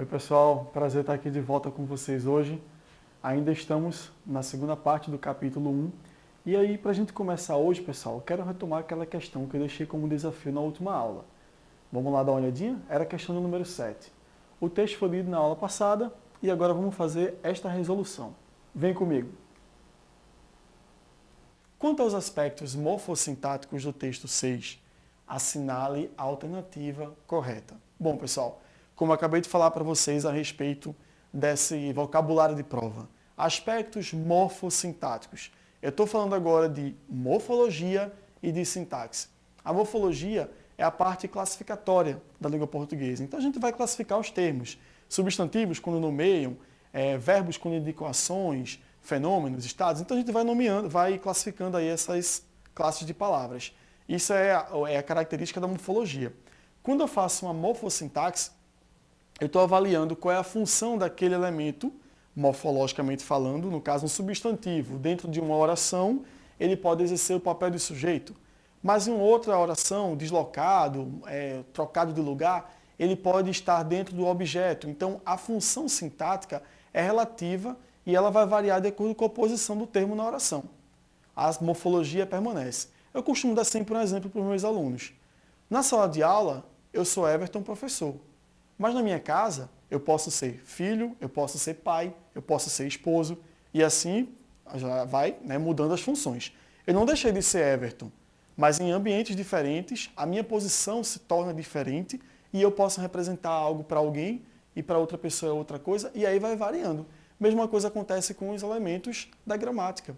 Oi pessoal, prazer estar aqui de volta com vocês hoje. Ainda estamos na segunda parte do capítulo 1. E aí, para a gente começar hoje, pessoal, eu quero retomar aquela questão que eu deixei como desafio na última aula. Vamos lá dar uma olhadinha? Era a questão do número 7. O texto foi lido na aula passada e agora vamos fazer esta resolução. Vem comigo. Quanto aos aspectos morfossintáticos do texto 6, assinale a alternativa correta. Bom, pessoal, como eu acabei de falar para vocês a respeito desse vocabulário de prova, aspectos morfossintáticos. Eu estou falando agora de morfologia e de sintaxe. A morfologia é a parte classificatória da língua portuguesa. Então a gente vai classificar os termos. Substantivos quando nomeiam, verbos quando indicam ações, fenômenos, estados. Então a gente vai nomeando, vai classificando aí essas classes de palavras. Isso é a característica da morfologia. Quando eu faço uma morfossintaxe, eu estou avaliando qual é a função daquele elemento, morfologicamente falando, no caso um substantivo. Dentro de uma oração, ele pode exercer o papel de sujeito. Mas em outra oração, deslocado, trocado de lugar, ele pode estar dentro do objeto. Então, a função sintática é relativa e ela vai variar de acordo com a posição do termo na oração. A morfologia permanece. Eu costumo dar sempre um exemplo para os meus alunos. Na sala de aula, eu sou Everton, professor. Mas na minha casa, eu posso ser filho, eu posso ser pai, eu posso ser esposo, e assim já vai mudando as funções. Eu não deixei de ser Everton, mas em ambientes diferentes, a minha posição se torna diferente e eu posso representar algo para alguém e para outra pessoa é outra coisa, e aí vai variando. Mesma coisa acontece com os elementos da gramática.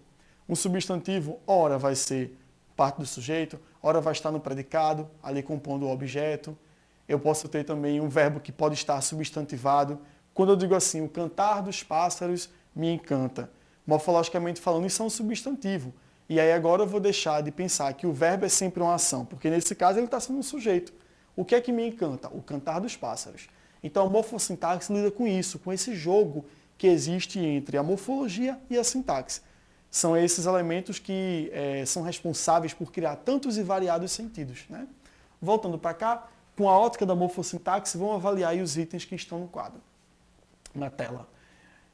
Um substantivo, ora vai ser parte do sujeito, ora vai estar no predicado, ali compondo o objeto. Eu posso ter também um verbo que pode estar substantivado. Quando eu digo assim, o cantar dos pássaros me encanta. Morfologicamente falando, isso é um substantivo. E aí agora eu vou deixar de pensar que o verbo é sempre uma ação, porque nesse caso ele está sendo um sujeito. O que é que me encanta? O cantar dos pássaros. Então a morfossintaxe lida com isso, com esse jogo que existe entre a morfologia e a sintaxe. São esses elementos que são responsáveis por criar tantos e variados sentidos, né? Voltando para cá, com a ótica da morfossintaxe, vamos avaliar aí os itens que estão no quadro, na tela.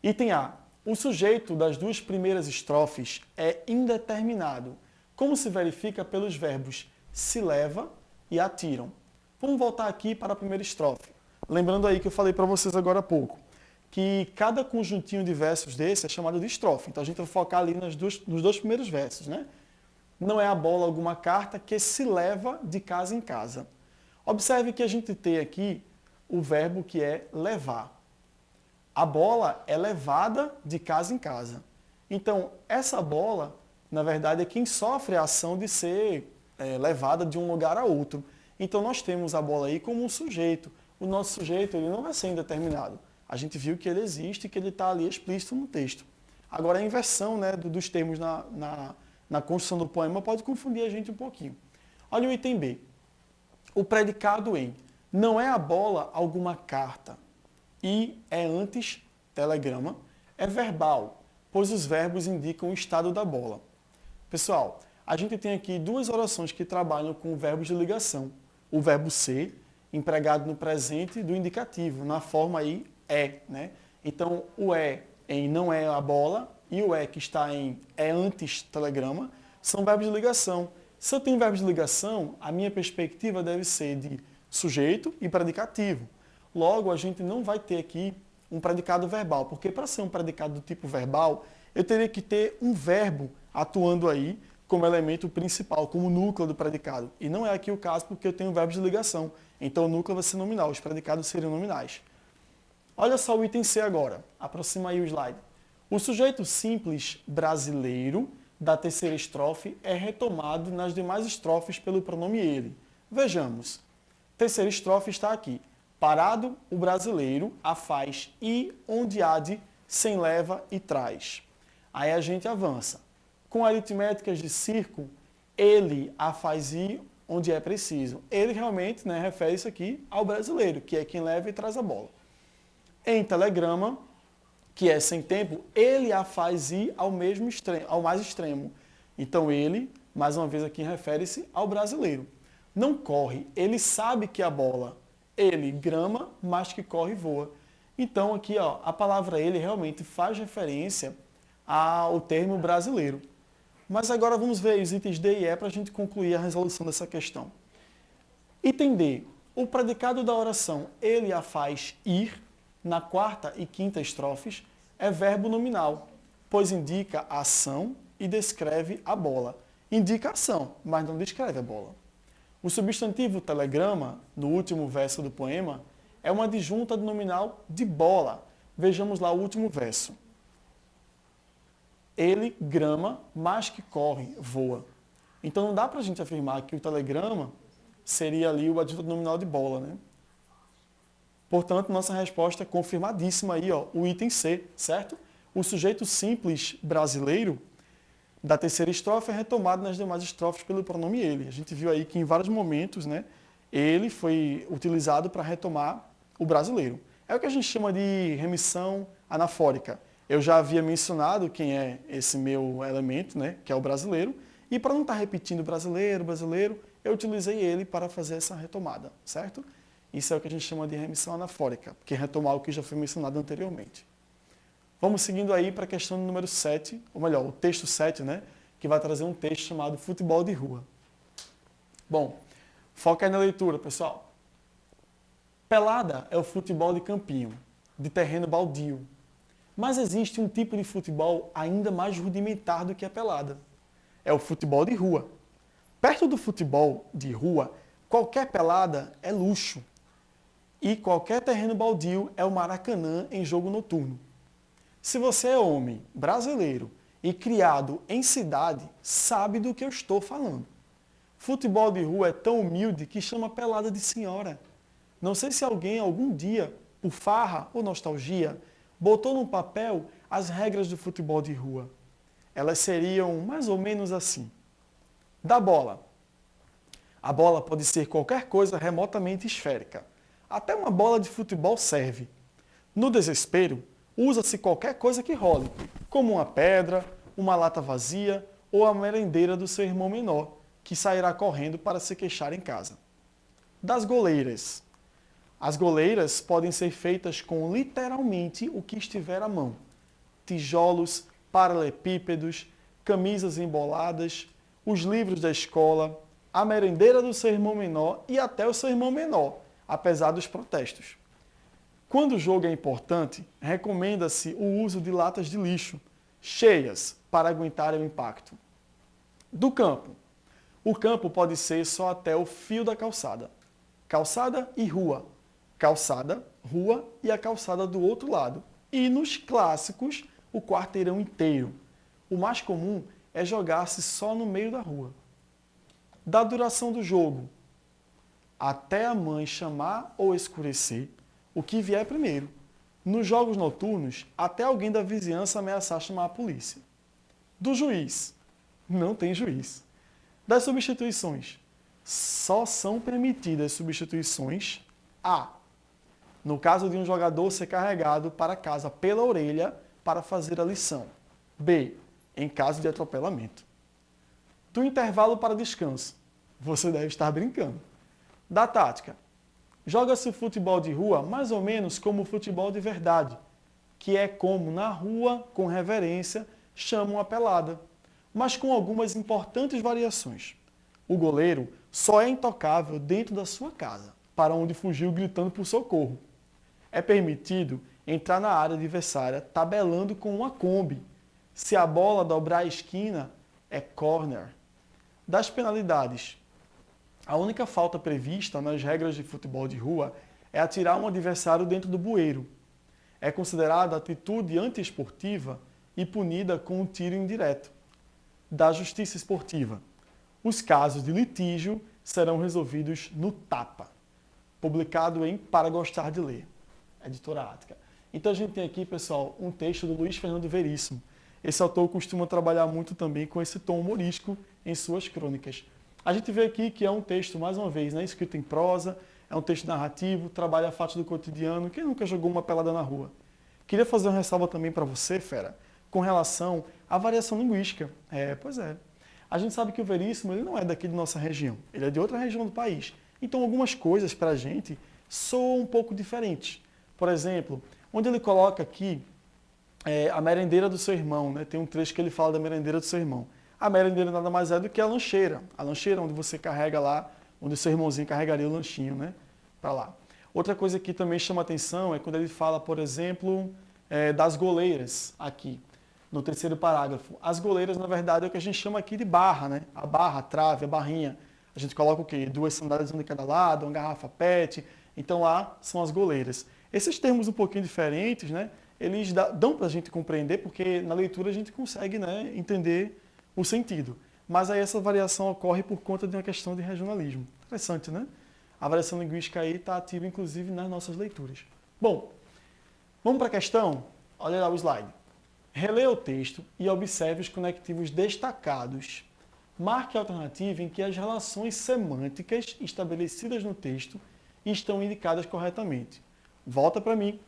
Item A. O sujeito das duas primeiras estrofes é indeterminado, como se verifica pelos verbos se leva e atiram. Vamos voltar aqui para a primeira estrofe. Lembrando aí que eu falei para vocês agora há pouco, que cada conjuntinho de versos desse é chamado de estrofe. Então a gente vai focar ali nos dois primeiros versos, né? Não é a bola alguma carta que se leva de casa em casa. Observe que a gente tem aqui o verbo que é levar. A bola é levada de casa em casa. Então, essa bola, na verdade, é quem sofre a ação de ser levada de um lugar a outro. Então, nós temos a bola aí como um sujeito. O nosso sujeito ele não vai ser indeterminado. A gente viu que ele existe e que ele está ali explícito no texto. Agora, a inversão dos termos na construção do poema pode confundir a gente um pouquinho. Olha o item B. O predicado em não é a bola alguma carta e é antes telegrama, é verbal, pois os verbos indicam o estado da bola. Pessoal, a gente tem aqui duas orações que trabalham com verbos de ligação. O verbo ser, empregado no presente do indicativo, na forma aí é, né? Então, o é em não é a bola e o é que está em é antes telegrama são verbos de ligação. Se eu tenho verbos de ligação, a minha perspectiva deve ser de sujeito e predicativo. Logo, a gente não vai ter aqui um predicado verbal, porque para ser um predicado do tipo verbal, eu teria que ter um verbo atuando aí como elemento principal, como núcleo do predicado. E não é aqui o caso porque eu tenho verbos de ligação. Então o núcleo vai ser nominal, os predicados seriam nominais. Olha só o item C agora. Aproxima aí o slide. O sujeito simples brasileiro da terceira estrofe é retomado nas demais estrofes pelo pronome ele. Vejamos. Terceira estrofe está aqui. Parado o brasileiro, a faz e onde há de, sem leva e traz. Aí a gente avança. Com aritméticas de círculo, ele a faz e onde é preciso. Ele realmente refere-se aqui ao brasileiro, que é quem leva e traz a bola. Em telegrama, que é sem tempo, ele a faz ir ao mesmo extremo, ao mais extremo. Então ele, mais uma vez aqui, refere-se ao brasileiro. Não corre, ele sabe que a bola, ele grama, mas que corre e voa. Então aqui ó, a palavra ele realmente faz referência ao termo brasileiro. Mas agora vamos ver os itens D e E para a gente concluir a resolução dessa questão. Item D. O predicado da oração ele a faz ir, na quarta e quinta estrofes, é verbo nominal, pois indica a ação e descreve a bola. Indica a ação, mas não descreve a bola. O substantivo telegrama, no último verso do poema, é uma adjunta do nominal de bola. Vejamos lá o último verso. Ele grama, mas que corre, voa. Então não dá para a gente afirmar que o telegrama seria ali o adjunto nominal de bola, né? Portanto, nossa resposta é confirmadíssima aí, ó, o item C, certo? O sujeito simples brasileiro da terceira estrofe é retomado nas demais estrofes pelo pronome ele. A gente viu aí que em vários momentos, né, ele foi utilizado para retomar o brasileiro. É o que a gente chama de remissão anafórica. Eu já havia mencionado quem é esse meu elemento, né, que é o brasileiro, e para não estar repetindo brasileiro, eu utilizei ele para fazer essa retomada, certo? Isso é o que a gente chama de remissão anafórica, que é retomar o que já foi mencionado anteriormente. Vamos seguindo aí para a questão número 7, ou melhor, o texto 7, né, que vai trazer um texto chamado Futebol de Rua. Bom, foca aí na leitura, pessoal. Pelada é o futebol de campinho, de terreno baldio. Mas existe um tipo de futebol ainda mais rudimentar do que a pelada. É o futebol de rua. Perto do futebol de rua, qualquer pelada é luxo. E qualquer terreno baldio é o Maracanã em jogo noturno. Se você é homem, brasileiro e criado em cidade, sabe do que eu estou falando. Futebol de rua é tão humilde que chama pelada de senhora. Não sei se alguém algum dia, por farra ou nostalgia, botou no papel as regras do futebol de rua. Elas seriam mais ou menos assim. Da bola. A bola pode ser qualquer coisa remotamente esférica. Até uma bola de futebol serve. No desespero, usa-se qualquer coisa que role, como uma pedra, uma lata vazia ou a merendeira do seu irmão menor, que sairá correndo para se queixar em casa. Das goleiras. As goleiras podem ser feitas com literalmente o que estiver à mão. Tijolos, paralelepípedos, camisas emboladas, os livros da escola, a merendeira do seu irmão menor e até o seu irmão menor, apesar dos protestos. Quando o jogo é importante, recomenda-se o uso de latas de lixo, cheias, para aguentar o impacto. Do campo. O campo pode ser só até o fio da calçada. Calçada e rua. Calçada, rua e a calçada do outro lado. E nos clássicos, o quarteirão inteiro. O mais comum é jogar-se só no meio da rua. Da duração do jogo. Até a mãe chamar ou escurecer, o que vier primeiro. Nos jogos noturnos, até alguém da vizinhança ameaçar chamar a polícia. Do juiz. Não tem juiz. Das substituições. Só são permitidas substituições A. No caso de um jogador ser carregado para casa pela orelha para fazer a lição. B. Em caso de atropelamento. Do intervalo para descanso. Você deve estar brincando. Da tática. Joga-se o futebol de rua mais ou menos como o futebol de verdade, que é como na rua, com reverência, chamam a pelada, mas com algumas importantes variações. O goleiro só é intocável dentro da sua casa, para onde fugiu gritando por socorro. É permitido entrar na área adversária tabelando com uma Kombi. Se a bola dobrar a esquina, é corner. Das penalidades. A única falta prevista nas regras de futebol de rua é atirar um adversário dentro do bueiro. É considerada atitude antiesportiva e punida com um tiro indireto. Da justiça esportiva. Os casos de litígio serão resolvidos no tapa. Publicado em Para Gostar de Ler, editora Ática. Então a gente tem aqui, pessoal, um texto do Luiz Fernando Veríssimo. Esse autor costuma trabalhar muito também com esse tom humorístico em suas crônicas. A gente vê aqui que é um texto, mais uma vez, né, escrito em prosa, é um texto narrativo, trabalha fatos do cotidiano. Quem nunca jogou uma pelada na rua? Queria fazer uma ressalva também para você, fera, com relação à variação linguística. Pois é. A gente sabe que o Veríssimo ele não é daqui de nossa região, ele é de outra região do país. Então algumas coisas para a gente soam um pouco diferentes. Por exemplo, onde ele coloca aqui a merendeira do seu irmão, né? Tem um trecho que ele fala da merendeira do seu irmão. A merendeira nada mais é do que a lancheira onde você carrega lá, onde o seu irmãozinho carregaria o lanchinho, né? Para lá. Outra coisa que também chama atenção é quando ele fala, por exemplo, das goleiras aqui, no terceiro parágrafo. As goleiras, na verdade, é o que a gente chama aqui de barra, né? A barra, a trave, a barrinha. A gente coloca o quê? 2 sandálias uma de cada lado, uma garrafa PET. Então lá são as goleiras. Esses termos um pouquinho diferentes, né? Eles dão para a gente compreender, porque na leitura a gente consegue, né, entender o sentido. Mas aí essa variação ocorre por conta de uma questão de regionalismo. Interessante, né? A variação linguística aí está ativa, inclusive, nas nossas leituras. Bom, vamos para a questão? Olha lá o slide. Releia o texto e observe os conectivos destacados. Marque a alternativa em que as relações semânticas estabelecidas no texto estão indicadas corretamente. Volta para mim.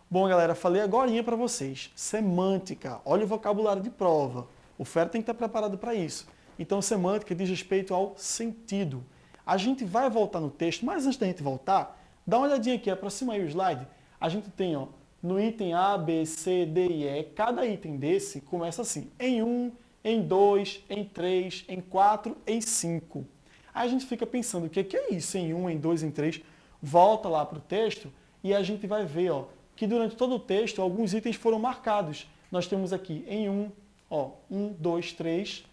Bom, galera, falei agorinha para vocês. Semântica. Olha o vocabulário de prova. O FER tem que estar preparado para isso. Então, semântica diz respeito ao sentido. A gente vai voltar no texto, mas antes da gente voltar, dá uma olhadinha aqui, aproxima aí o slide. A gente tem, ó, no item A, B, C, D e E, cada item desse começa assim, em 1, em 2, em 3, em 4, em 5. Aí a gente fica pensando, o que é isso? Em 1, em 2, em 3. Volta lá para o texto e a gente vai ver, ó, que durante todo o texto alguns itens foram marcados. Nós temos aqui em 1, ó, 1, 2, 3,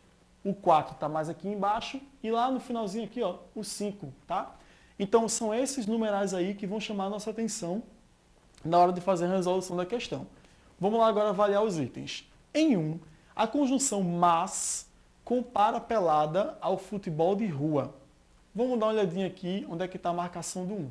o 4 está mais aqui embaixo e lá no finalzinho aqui, ó, o 5, tá? Então são esses numerais aí que vão chamar a nossa atenção na hora de fazer a resolução da questão. Vamos lá agora avaliar os itens. Em 1, a conjunção mas compara a pelada ao futebol de rua. Vamos dar uma olhadinha aqui onde é que está a marcação do 1.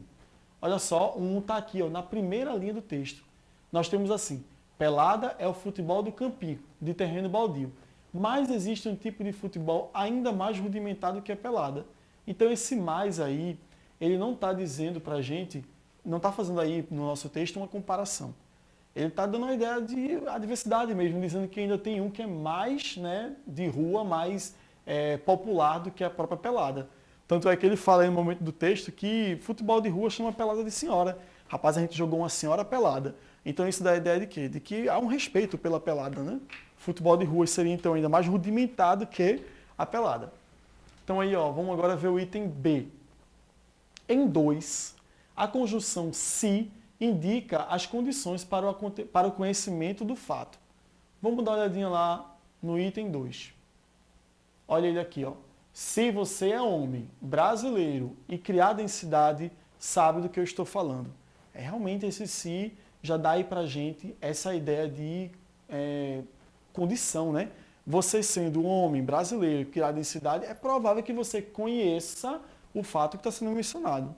Olha só, o 1 está aqui, ó, na primeira linha do texto. Nós temos assim, pelada é o futebol do campinho, de terreno baldio. Mas existe um tipo de futebol ainda mais rudimentar do que a pelada. Então esse mais aí, ele não está dizendo para a gente, não está fazendo aí no nosso texto uma comparação. Ele está dando uma ideia de adversidade mesmo, dizendo que ainda tem um que é mais, né, de rua, mais popular do que a própria pelada. Tanto é que ele fala aí no momento do texto que futebol de rua chama pelada de senhora. Rapaz, a gente jogou uma senhora pelada. Então isso dá a ideia de quê? De que há um respeito pela pelada, né? Futebol de rua seria então ainda mais rudimentar do que a pelada. Então aí, ó, vamos agora ver o item B. Em 2, a conjunção se indica as condições para o conhecimento do fato. Vamos dar uma olhadinha lá no item 2. Olha ele aqui, ó. Se você é homem, brasileiro e criado em cidade, sabe do que eu estou falando. Realmente esse se já dá aí pra gente essa ideia de condição, né? Você sendo um homem brasileiro criado em cidade, é provável que você conheça o fato que está sendo mencionado.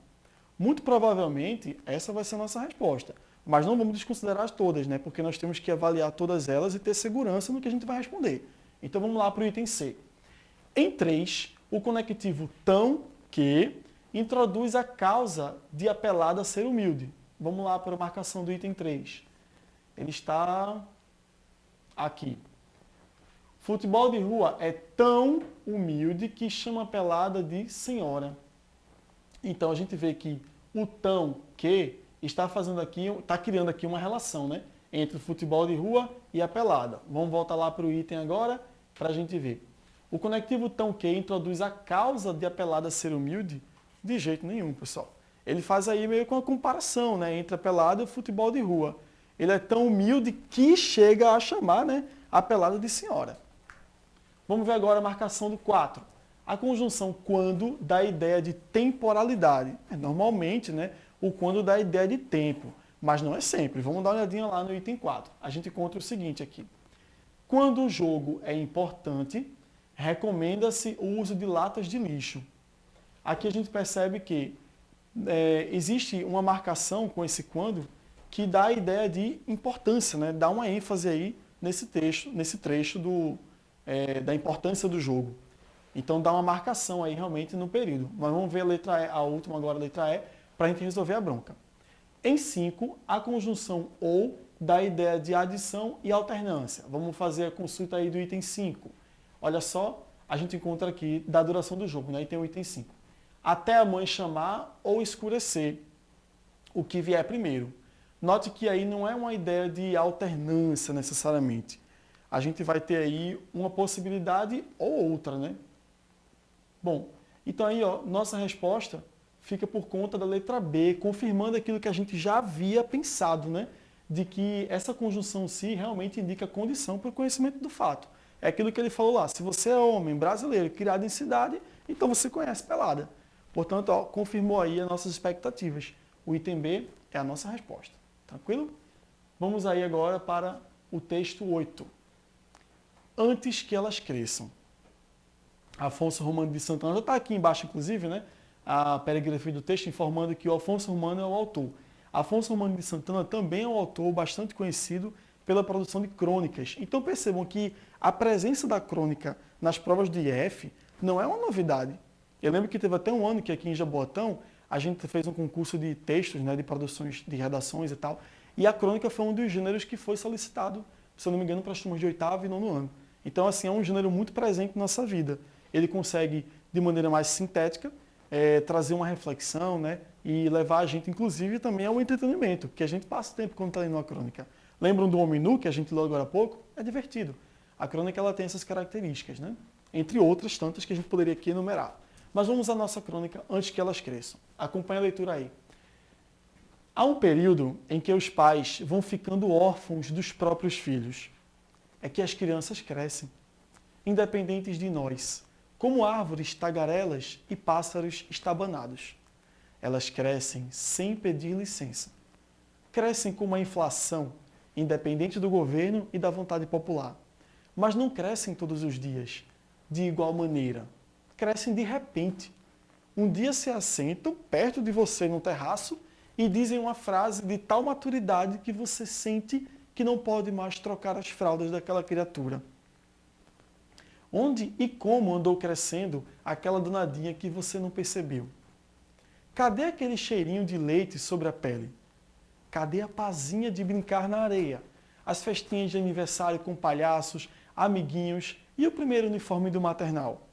Muito provavelmente, essa vai ser a nossa resposta. Mas não vamos desconsiderar todas, né? Porque nós temos que avaliar todas elas e ter segurança no que a gente vai responder. Então vamos lá para o item C. Em 3, o conectivo tão que introduz a causa de a pelada ser humilde. Vamos lá para a marcação do item 3. Ele está aqui. Futebol de rua é tão humilde que chama a pelada de senhora. Então a gente vê que o tão que está fazendo aqui, está criando aqui uma relação, né, entre o futebol de rua e a pelada. Vamos voltar lá para o item agora para a gente ver. O conectivo tão que introduz a causa de a pelada ser humilde? De jeito nenhum, pessoal. Ele faz aí meio que uma comparação, né, entre a pelada e o futebol de rua. Ele é tão humilde que chega a chamar, né, a pelada de senhora. Vamos ver agora a marcação do 4. A conjunção quando dá a ideia de temporalidade. Normalmente, né, o quando dá a ideia de tempo, mas não é sempre. Vamos dar uma olhadinha lá no item 4. A gente encontra o seguinte aqui. Quando o jogo é importante, recomenda-se o uso de latas de lixo. Aqui a gente percebe que existe uma marcação com esse quando que dá a ideia de importância, né? Dá uma ênfase aí nesse trecho da importância do jogo. Então dá uma marcação aí realmente no período. Mas vamos ver a letra E, a última agora, a letra E, para a gente resolver a bronca. Em 5, a conjunção ou dá a ideia de adição e alternância. Vamos fazer a consulta aí do item 5. Olha só, a gente encontra aqui da duração do jogo, né? E tem o item 5. Até a mãe chamar ou escurecer, o que vier primeiro. Note que aí não é uma ideia de alternância necessariamente. A gente vai ter aí uma possibilidade ou outra, né? Bom, então aí, ó, nossa resposta fica por conta da letra B, confirmando aquilo que a gente já havia pensado, né? De que essa conjunção se realmente indica condição para o conhecimento do fato. É aquilo que ele falou lá, se você é homem brasileiro, criado em cidade, então você conhece pelada. Portanto, ó, confirmou aí as nossas expectativas. O item B é a nossa resposta. Tranquilo? Vamos aí agora para o texto 8. Antes que elas cresçam. Afonso Romano de Santana, já está aqui embaixo, inclusive, né? A perigrafia do texto informando que o Afonso Romano é o autor. Afonso Romano de Santana também é um autor bastante conhecido pela produção de crônicas. Então percebam que a presença da crônica nas provas de IF não é uma novidade. Eu lembro que teve até um ano que aqui em Jaboatão a gente fez um concurso de textos, né, de produções, de redações e tal, e a crônica foi um dos gêneros que foi solicitado, se eu não me engano, para as turmas de 8º e 9º ano. Então, assim, é um gênero muito presente na nossa vida. Ele consegue, de maneira mais sintética, trazer uma reflexão, né, e levar a gente, inclusive, também ao entretenimento, porque a gente passa tempo quando está lendo uma crônica. Lembram do Homem Nu, que a gente leu agora há pouco? É divertido. A crônica ela tem essas características, né? Entre outras tantas que a gente poderia aqui enumerar. Mas vamos à nossa crônica antes que elas cresçam. Acompanhe a leitura aí. Há um período em que os pais vão ficando órfãos dos próprios filhos. É que as crianças crescem, independentes de nós, como árvores tagarelas e pássaros estabanados. Elas crescem sem pedir licença. Crescem como a inflação, independente do governo e da vontade popular. Mas não crescem todos os dias, de igual maneira. Crescem de repente. Um dia se assentam perto de você no terraço e dizem uma frase de tal maturidade que você sente que não pode mais trocar as fraldas daquela criatura. Onde e como andou crescendo aquela danadinha que você não percebeu? Cadê aquele cheirinho de leite sobre a pele? Cadê a pazinha de brincar na areia? As festinhas de aniversário com palhaços, amiguinhos e o primeiro uniforme do maternal?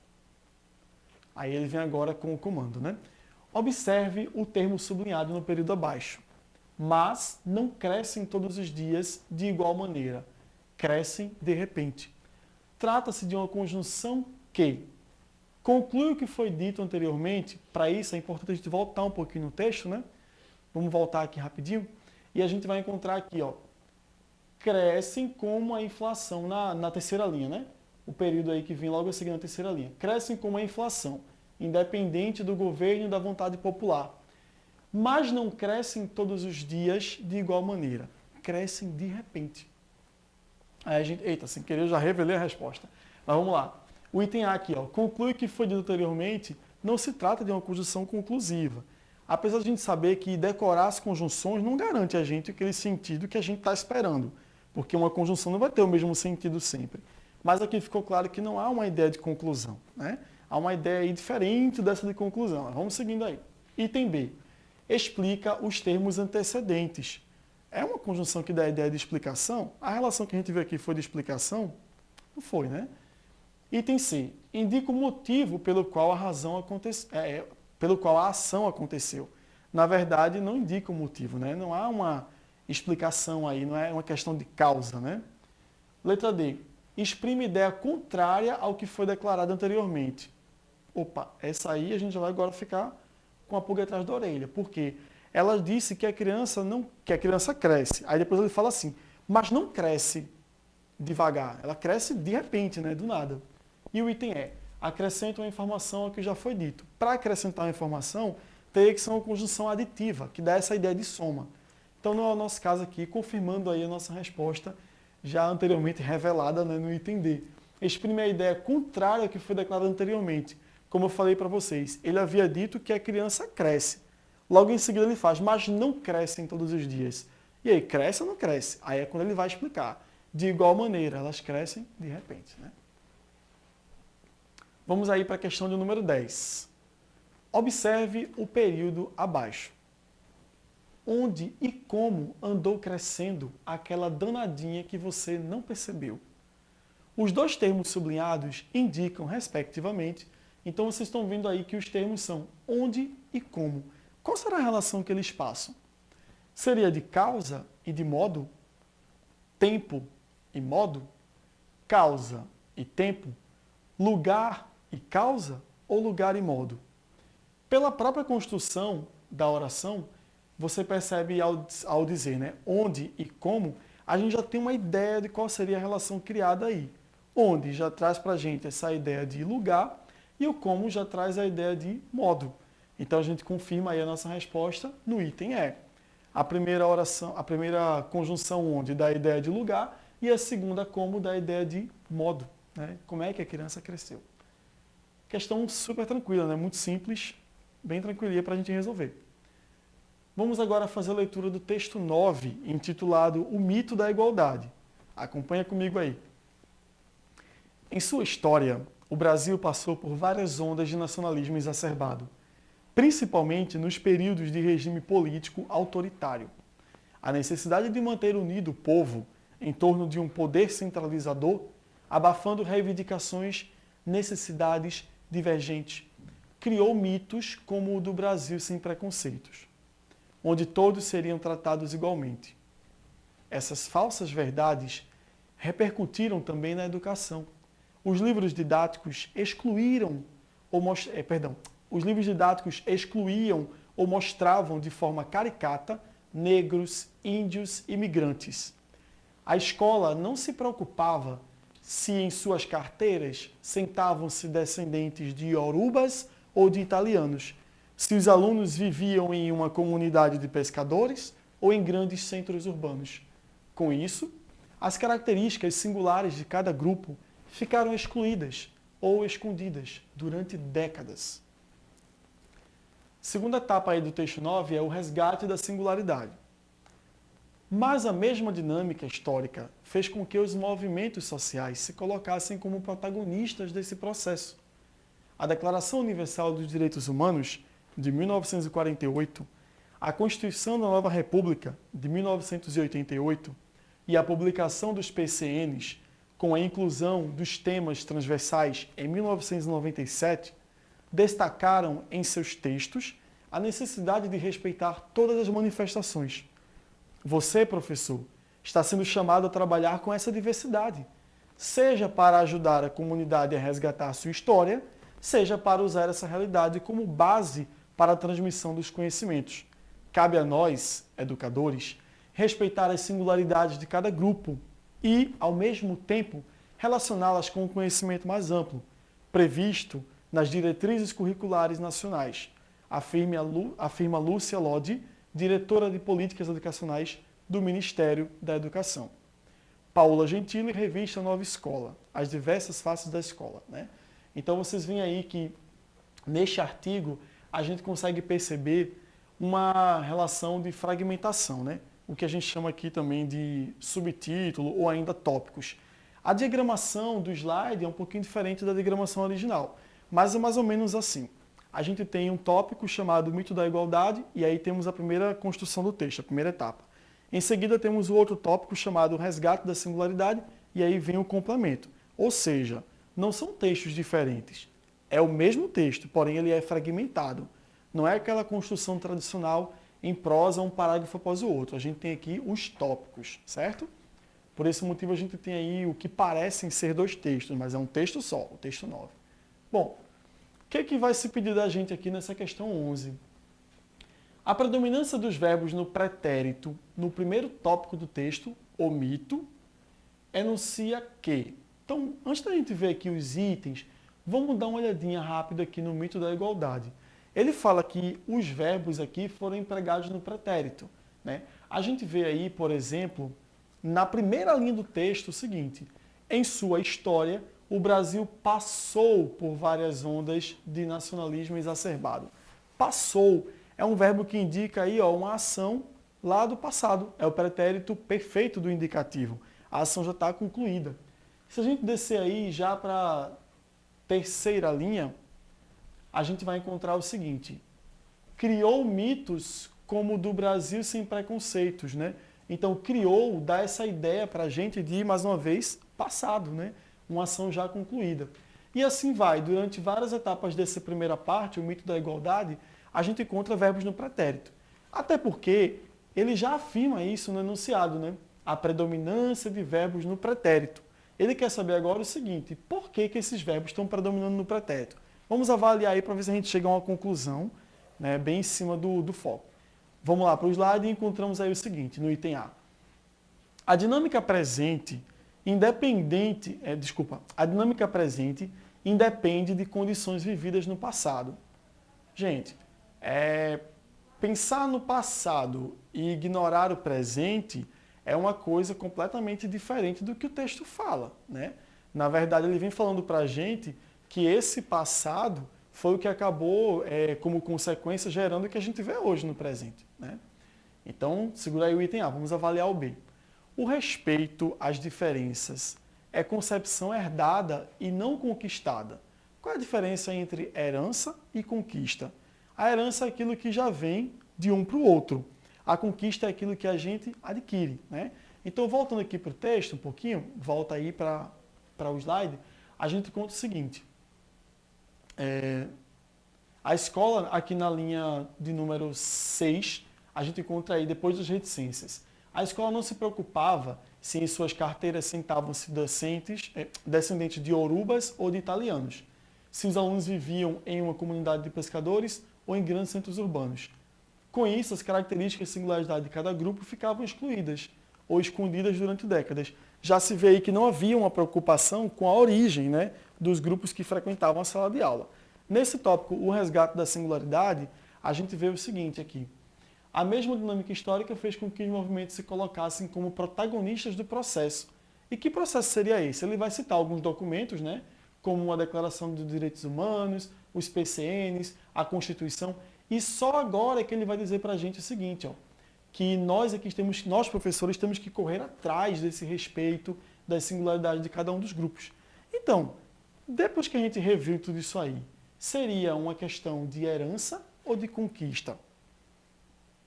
Aí ele vem agora com o comando, né? Observe o termo sublinhado no período abaixo. Mas não crescem todos os dias de igual maneira. Crescem de repente. Trata-se de uma conjunção que conclui o que foi dito anteriormente. Para isso é importante a gente voltar um pouquinho no texto, né? Vamos voltar aqui rapidinho. E a gente vai encontrar aqui, ó. Crescem como a inflação na terceira linha, né? O período aí que vem logo a seguir na terceira linha. Crescem como a inflação, independente do governo e da vontade popular. Mas não crescem todos os dias de igual maneira. Crescem de repente. Aí a gente, eita, sem querer eu já revelei a resposta. Mas vamos lá. O item A aqui, ó, conclui que foi dito anteriormente, não se trata de uma conjunção conclusiva. Apesar de a gente saber que decorar as conjunções não garante a gente aquele sentido que a gente está esperando, porque uma conjunção não vai ter o mesmo sentido sempre. Mas aqui ficou claro que não há uma ideia de conclusão, né? Há uma ideia aí diferente dessa de conclusão. Vamos seguindo aí. Item B. Explica os termos antecedentes. É uma conjunção que dá a ideia de explicação? A relação que a gente viu aqui foi de explicação? Não foi, né? Item C. Indica o motivo pelo qual pelo qual a ação aconteceu. Na verdade, não indica o motivo, né? Não há uma explicação aí, não é uma questão de causa, né? Letra D. Exprime ideia contrária ao que foi declarado anteriormente. Opa, essa aí a gente já vai agora ficar com a pulga atrás da orelha. Por quê? Ela disse que a criança cresce. Aí depois ele fala assim, mas não cresce devagar. Ela cresce de repente, né? Do nada. E o item é, acrescenta uma informação ao que já foi dito. Para acrescentar uma informação, teria que ser uma conjunção aditiva, que dá essa ideia de soma. Então, no nosso caso aqui, confirmando aí a nossa resposta, já anteriormente revelada, né, no item D. Exprime a ideia contrária ao que foi declarado anteriormente. Como eu falei para vocês, ele havia dito que a criança cresce. Logo em seguida ele faz, mas não crescem todos os dias. E aí, cresce ou não cresce? Aí é quando ele vai explicar. De igual maneira, elas crescem de repente, né? Vamos aí para a questão de número 10. Observe o período abaixo. Onde e como andou crescendo aquela danadinha que você não percebeu? Os dois termos sublinhados indicam, respectivamente, então vocês estão vendo aí que os termos são onde e como. Qual será a relação que eles passam? Seria de causa e de modo, tempo e modo, causa e tempo, lugar e causa ou lugar e modo? Pela própria construção da oração, você percebe ao dizer, né, onde e como, a gente já tem uma ideia de qual seria a relação criada aí. Onde já traz para a gente essa ideia de lugar e o como já traz a ideia de modo. Então a gente confirma aí a nossa resposta no item E. A primeira oração, a primeira conjunção onde dá a ideia de lugar e a segunda como dá a ideia de modo, né? Como é que a criança cresceu. Questão super tranquila, né? Muito simples, bem tranquilinha para a gente resolver. Vamos agora fazer a leitura do texto 9, intitulado O Mito da Igualdade. Acompanha comigo aí. Em sua história, o Brasil passou por várias ondas de nacionalismo exacerbado, principalmente nos períodos de regime político autoritário. A necessidade de manter unido o povo em torno de um poder centralizador, abafando reivindicações, necessidades divergentes, criou mitos como o do Brasil sem preconceitos, onde todos seriam tratados igualmente. Essas falsas verdades repercutiram também na educação. Os livros didáticos excluíam ou mostravam de forma caricata negros, índios e imigrantes. A escola não se preocupava se em suas carteiras sentavam-se descendentes de iorubas ou de italianos, se os alunos viviam em uma comunidade de pescadores ou em grandes centros urbanos. Com isso, as características singulares de cada grupo ficaram excluídas ou escondidas durante décadas. Segunda etapa aí do texto 9 é o resgate da singularidade. Mas a mesma dinâmica histórica fez com que os movimentos sociais se colocassem como protagonistas desse processo. A Declaração Universal dos Direitos Humanos, de 1948, a Constituição da Nova República, de 1988, e a publicação dos PCNs, com a inclusão dos temas transversais em 1997, destacaram em seus textos a necessidade de respeitar todas as manifestações. Você, professor, está sendo chamado a trabalhar com essa diversidade, seja para ajudar a comunidade a resgatar sua história, seja para usar essa realidade como base para a transmissão dos conhecimentos. Cabe a nós, educadores, respeitar as singularidades de cada grupo e, ao mesmo tempo, relacioná-las com um conhecimento mais amplo, previsto nas diretrizes curriculares nacionais, afirma Lúcia Lodi, diretora de Políticas Educacionais do Ministério da Educação. Paula Gentili, revista Nova Escola, as diversas faces da escola, né? Então vocês veem aí que neste artigo a gente consegue perceber uma relação de fragmentação, né? O que a gente chama aqui também de subtítulo ou ainda tópicos. A diagramação do slide é um pouquinho diferente da diagramação original, mas é mais ou menos assim. A gente tem um tópico chamado Mito da Igualdade e aí temos a primeira construção do texto, a primeira etapa. Em seguida temos o outro tópico chamado Resgate da Singularidade e aí vem o complemento. Ou seja, não são textos diferentes. É o mesmo texto, porém ele é fragmentado. Não é aquela construção tradicional em prosa, um parágrafo após o outro. A gente tem aqui os tópicos, certo? Por esse motivo a gente tem aí o que parecem ser dois textos, mas é um texto só, o texto 9. Bom, o que é que vai se pedir da gente aqui nessa questão 11? A predominância dos verbos no pretérito, no primeiro tópico do texto, o mito, enuncia que. Então, antes da gente ver aqui os itens, vamos dar uma olhadinha rápida aqui no mito da igualdade. Ele fala que os verbos aqui foram empregados no pretérito, né? A gente vê aí, por exemplo, na primeira linha do texto o seguinte: em sua história, o Brasil passou por várias ondas de nacionalismo exacerbado. Passou é um verbo que indica aí, uma ação lá do passado. É o pretérito perfeito do indicativo. A ação já está concluída. Se a gente descer aí já para a terceira linha, a gente vai encontrar o seguinte: criou mitos como o do Brasil sem preconceitos, né? Então, criou, dá essa ideia para a gente de, mais uma vez, passado, né? Uma ação já concluída. E assim vai, durante várias etapas dessa primeira parte, o mito da igualdade, a gente encontra verbos no pretérito. Até porque ele já afirma isso no enunciado, né? A predominância de verbos no pretérito. Ele quer saber agora o seguinte, por que esses verbos estão predominando no pretérito? Vamos avaliar aí para ver se a gente chega a uma conclusão, né, bem em cima do foco. Vamos lá para o slide e encontramos aí o seguinte, no item A. A dinâmica presente independe de condições vividas no passado. Gente, pensar no passado e ignorar o presente é uma coisa completamente diferente do que o texto fala, né? Na verdade, ele vem falando para a gente que esse passado foi o que acabou, como consequência, gerando o que a gente vê hoje no presente, né? Então, segura aí o item A, vamos avaliar o B. O respeito às diferenças é concepção herdada e não conquistada. Qual é a diferença entre herança e conquista? A herança é aquilo que já vem de um para o outro. A conquista é aquilo que a gente adquire, né? Então, voltando aqui para o texto um pouquinho, volta aí para o slide, a gente conta o seguinte. A escola, aqui na linha de número 6, a gente encontra aí, depois das reticências. A escola não se preocupava se em suas carteiras sentavam-se descendentes de Yorubas ou de italianos, se os alunos viviam em uma comunidade de pescadores ou em grandes centros urbanos. Com isso, as características e singularidades de cada grupo ficavam excluídas ou escondidas durante décadas. Já se vê aí que não havia uma preocupação com a origem, né, dos grupos que frequentavam a sala de aula. Nesse tópico, o resgate da singularidade, a gente vê o seguinte aqui. A mesma dinâmica histórica fez com que os movimentos se colocassem como protagonistas do processo. E que processo seria esse? Ele vai citar alguns documentos, né, como a Declaração dos Direitos Humanos, os PCNs, a Constituição, e só agora é que ele vai dizer para a gente o seguinte, que nós professores temos que correr atrás desse respeito, das singularidades de cada um dos grupos. Então, depois que a gente reviu tudo isso aí, seria uma questão de herança ou de conquista?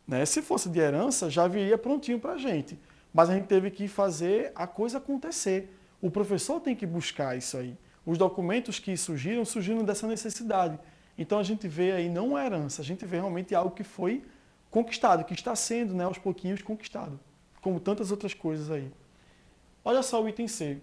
Né? Se fosse de herança, já viria prontinho para a gente. Mas a gente teve que fazer a coisa acontecer. O professor tem que buscar isso aí. Os documentos que surgiram dessa necessidade. Então a gente vê aí não a herança, a gente vê realmente algo que foi conquistado, que está sendo, né, aos pouquinhos conquistado, como tantas outras coisas aí. Olha só o item C.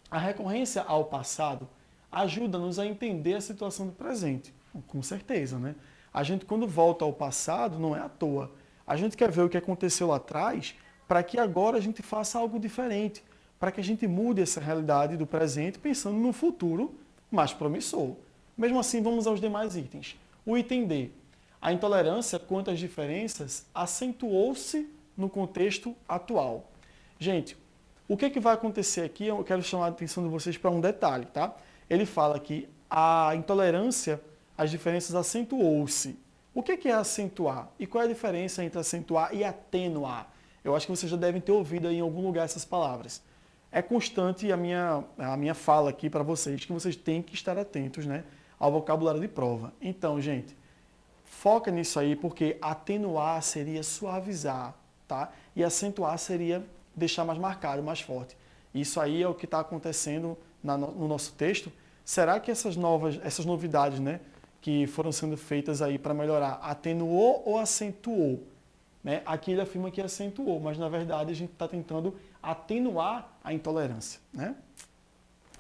A recorrência ao passado ajuda-nos a entender a situação do presente, com certeza, né? A gente, quando volta ao passado, não é à toa. A gente quer ver o que aconteceu lá atrás para que agora a gente faça algo diferente, para que a gente mude essa realidade do presente pensando no futuro mais promissor. Mesmo assim, vamos aos demais itens. O item D. A intolerância quanto às diferenças acentuou-se no contexto atual. Gente, o que vai acontecer aqui? Eu quero chamar a atenção de vocês para um detalhe, tá? Ele fala que a intolerância às diferenças acentuou-se. O que é acentuar? E qual é a diferença entre acentuar e atenuar? Eu acho que vocês já devem ter ouvido aí em algum lugar essas palavras. É constante a minha fala aqui para vocês, que vocês têm que estar atentos, né, ao vocabulário de prova. Então, gente, foca nisso aí, porque atenuar seria suavizar, tá? E acentuar seria deixar mais marcado, mais forte. Isso aí é o que está acontecendo no nosso texto. Será que essas novidades, né, que foram sendo feitas aí para melhorar, atenuou ou acentuou? Né? Aqui ele afirma que acentuou, mas na verdade a gente está tentando atenuar a intolerância. Né?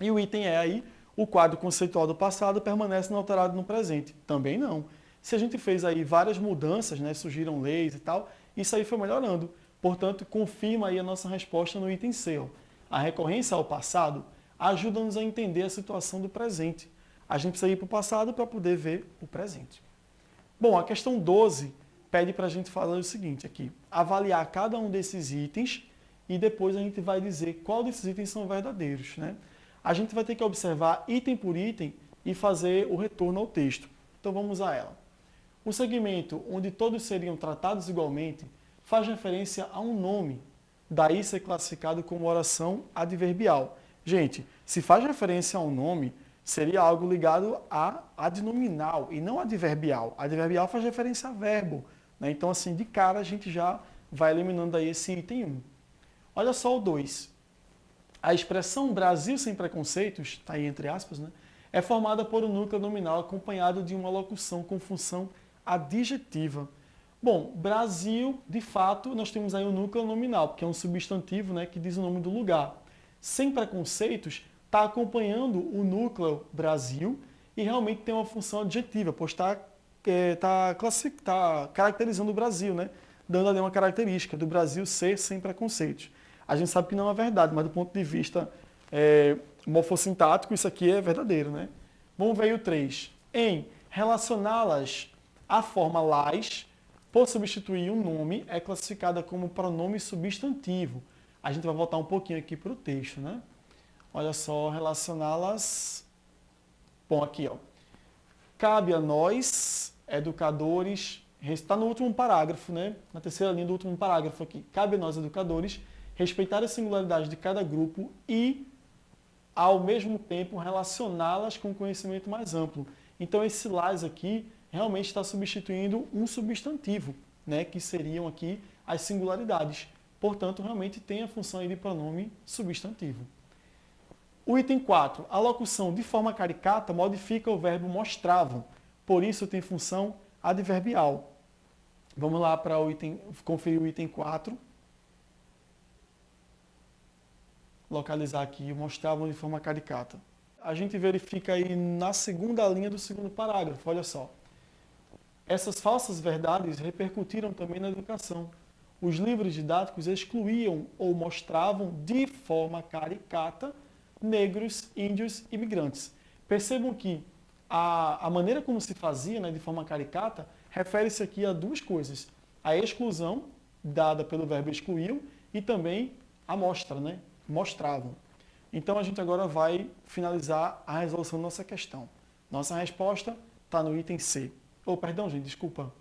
E o item é aí, o quadro conceitual do passado permanece inalterado no presente. Também não. Se a gente fez aí várias mudanças, né, surgiram leis e tal, isso aí foi melhorando. Portanto, confirma aí a nossa resposta no item C. A recorrência ao passado ajuda-nos a entender a situação do presente. A gente precisa ir para o passado para poder ver o presente. Bom, a questão 12 pede para a gente falar o seguinte aqui, avaliar cada um desses itens e depois a gente vai dizer qual desses itens são verdadeiros. Né? A gente vai ter que observar item por item e fazer o retorno ao texto. Então vamos a ela. O segmento onde todos seriam tratados igualmente faz referência a um nome, daí ser classificado como oração adverbial. Gente, se faz referência a um nome, seria algo ligado a adnominal e não adverbial. Adverbial faz referência a verbo. Né? Então, assim, de cara a gente já vai eliminando aí esse item 1. Olha só o 2. A expressão Brasil sem preconceitos, está aí entre aspas, né? É formada por um núcleo nominal acompanhado de uma locução com função adjetiva. Bom, Brasil, de fato, nós temos aí o núcleo nominal, porque é um substantivo, né, que diz o nome do lugar. Sem preconceitos, está acompanhando o núcleo Brasil e realmente tem uma função adjetiva, pois tá caracterizando o Brasil, né? Dando ali uma característica do Brasil ser sem preconceitos. A gente sabe que não é verdade, mas do ponto de vista morfossintático, isso aqui é verdadeiro, né? Vamos ver aí o 3. Em relacioná-las à forma las, por substituir um nome, é classificada como pronome substantivo. A gente vai voltar um pouquinho aqui para o texto, né? Olha só, relacioná-las. Bom, aqui, ó. Cabe a nós, educadores, está no último parágrafo, né? Na terceira linha do último parágrafo aqui. Cabe a nós, educadores, respeitar a singularidade de cada grupo e, ao mesmo tempo, relacioná-las com conhecimento mais amplo. Então, esse las aqui realmente está substituindo um substantivo, né? Que seriam aqui as singularidades. Portanto, realmente tem a função aí de pronome substantivo. O item 4. A locução de forma caricata modifica o verbo mostravam. Por isso tem função adverbial. Vamos lá para conferir o item 4. Localizar aqui, mostravam de forma caricata. A gente verifica aí na segunda linha do segundo parágrafo, olha só. Essas falsas verdades repercutiram também na educação. Os livros didáticos excluíam ou mostravam de forma caricata negros, índios e imigrantes. Percebam que a maneira como se fazia, né, de forma caricata, refere-se aqui a duas coisas. A exclusão, dada pelo verbo excluíam, e também a mostra, né, mostravam. Então a gente agora vai finalizar a resolução da nossa questão. Nossa resposta está no item C. Perdão, gente, desculpa.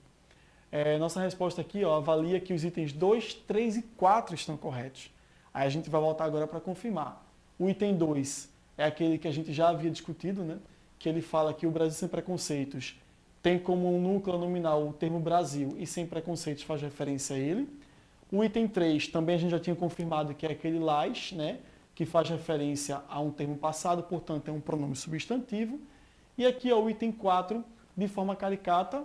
Nossa resposta aqui, ó, avalia que os itens 2, 3 e 4 estão corretos. Aí a gente vai voltar agora para confirmar. O item 2 é aquele que a gente já havia discutido, né? Que ele fala que o Brasil sem preconceitos tem como um núcleo nominal o termo Brasil e sem preconceitos faz referência a ele. O item 3 também a gente já tinha confirmado que é aquele las, né? Que faz referência a um termo passado, portanto é um pronome substantivo. E aqui ó, o item 4, de forma caricata,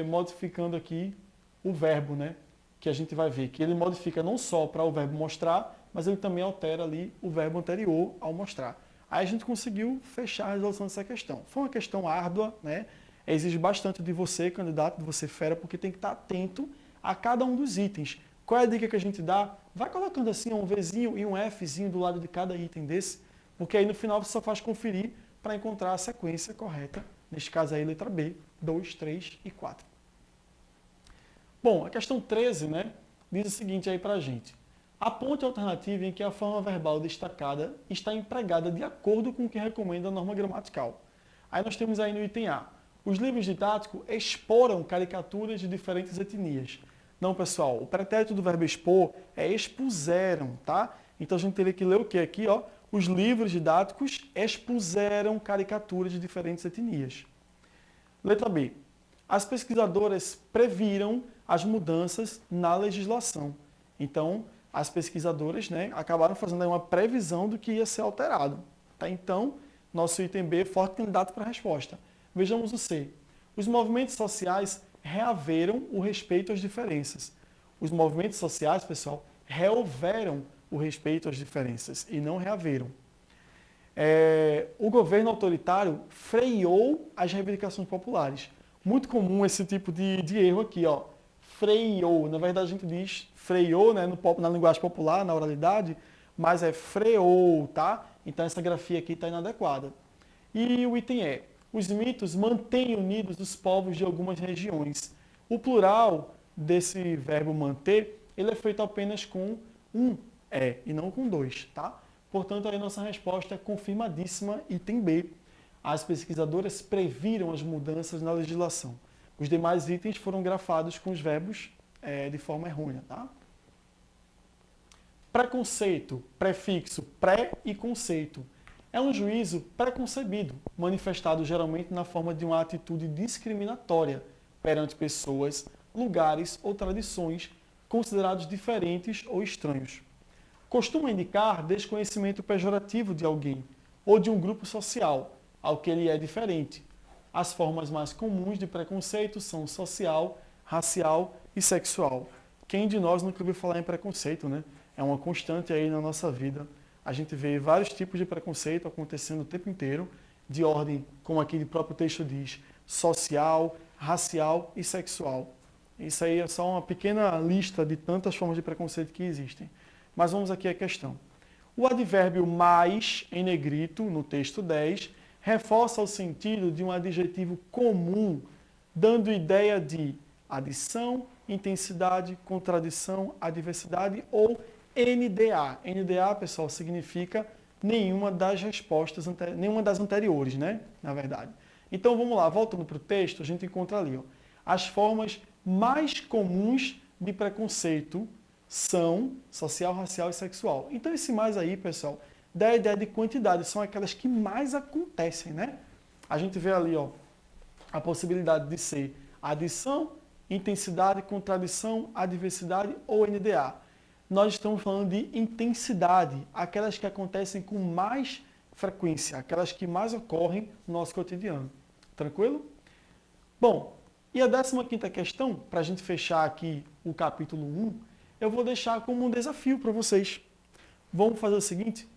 modificando aqui o verbo, né? Que a gente vai ver que ele modifica não só para o verbo mostrar, mas ele também altera ali o verbo anterior ao mostrar. Aí a gente conseguiu fechar a resolução dessa questão. Foi uma questão árdua, né? Exige bastante de você, candidato, de você fera, porque tem que estar atento a cada um dos itens. Qual é a dica que a gente dá? Vai colocando assim um Vzinho e um Fzinho do lado de cada item desse, porque aí no final você só faz conferir para encontrar a sequência correta. Neste caso aí, letra B, 2, 3 e 4. Bom, a questão 13, né, diz o seguinte aí para a gente. Aponte a alternativa em que a forma verbal destacada está empregada de acordo com o que recomenda a norma gramatical. Aí nós temos aí no item A. Os livros didáticos exporam caricaturas de diferentes etnias. Não, pessoal, o pretérito do verbo expor é expuseram, tá? Então a gente teria que ler o que aqui, ó? Os livros didáticos expuseram caricaturas de diferentes etnias. Letra B. As pesquisadoras previram as mudanças na legislação. Então, as pesquisadoras, né, acabaram fazendo aí uma previsão do que ia ser alterado. Tá? Então, nosso item B é forte candidato para a resposta. Vejamos o C. Os movimentos sociais reaveram o respeito às diferenças. Os movimentos sociais, pessoal, reaveram o respeito às diferenças e não reaveram. O governo autoritário freou as reivindicações populares. Muito comum esse tipo de erro aqui, ó. Freou. Na verdade, a gente diz freou, né, na linguagem popular, na oralidade, mas é freou, tá? Então, essa grafia aqui está inadequada. E o item E. Os mitos mantêm unidos os povos de algumas regiões. O plural desse verbo manter, ele é feito apenas com um e não com dois, tá? Portanto, aí nossa resposta é confirmadíssima, item B. As pesquisadoras previram as mudanças na legislação. Os demais itens foram grafados com os verbos de forma errônea, tá? Preconceito, prefixo pré e conceito. É um juízo preconcebido, manifestado geralmente na forma de uma atitude discriminatória perante pessoas, lugares ou tradições considerados diferentes ou estranhos. Costuma indicar desconhecimento pejorativo de alguém ou de um grupo social, ao que ele é diferente. As formas mais comuns de preconceito são social, racial e sexual. Quem de nós nunca ouviu falar em preconceito, né? É uma constante aí na nossa vida. A gente vê vários tipos de preconceito acontecendo o tempo inteiro, de ordem, como aquele próprio texto diz, social, racial e sexual. Isso aí é só uma pequena lista de tantas formas de preconceito que existem. Mas vamos aqui à questão. O advérbio mais, em negrito, no texto 10, reforça o sentido de um adjetivo comum, dando ideia de adição, intensidade, contradição, adversidade ou NDA. NDA, pessoal, significa nenhuma das respostas, nenhuma das anteriores, né? Na verdade. Então vamos lá, voltando para o texto, a gente encontra ali, ó, as formas mais comuns de preconceito são social, racial e sexual. Então esse mais aí, pessoal, dá a ideia de quantidade, são aquelas que mais acontecem, né? A gente vê ali, ó, a possibilidade de ser adição, intensidade, contradição, adversidade ou NDA. Nós estamos falando de intensidade, aquelas que acontecem com mais frequência, aquelas que mais ocorrem no nosso cotidiano. Tranquilo? Bom, e a 15ª questão, para a gente fechar aqui o capítulo 1, eu vou deixar como um desafio para vocês. Vamos fazer o seguinte,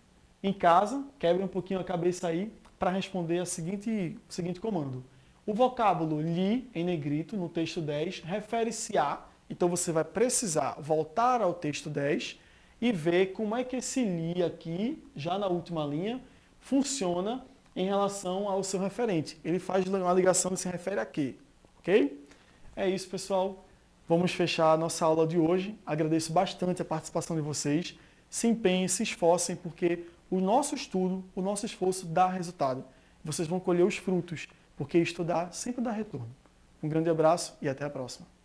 em casa, quebre um pouquinho a cabeça aí para responder o seguinte comando. O vocábulo li, em negrito, no texto 10, refere-se a, então você vai precisar voltar ao texto 10 e ver como é que esse li aqui, já na última linha, funciona em relação ao seu referente. Ele faz uma ligação e se refere a quê? Ok? É isso, pessoal. Vamos fechar a nossa aula de hoje. Agradeço bastante a participação de vocês. Se empenhem, se esforcem, porque o nosso estudo, o nosso esforço dá resultado. Vocês vão colher os frutos, porque estudar sempre dá retorno. Um grande abraço e até a próxima.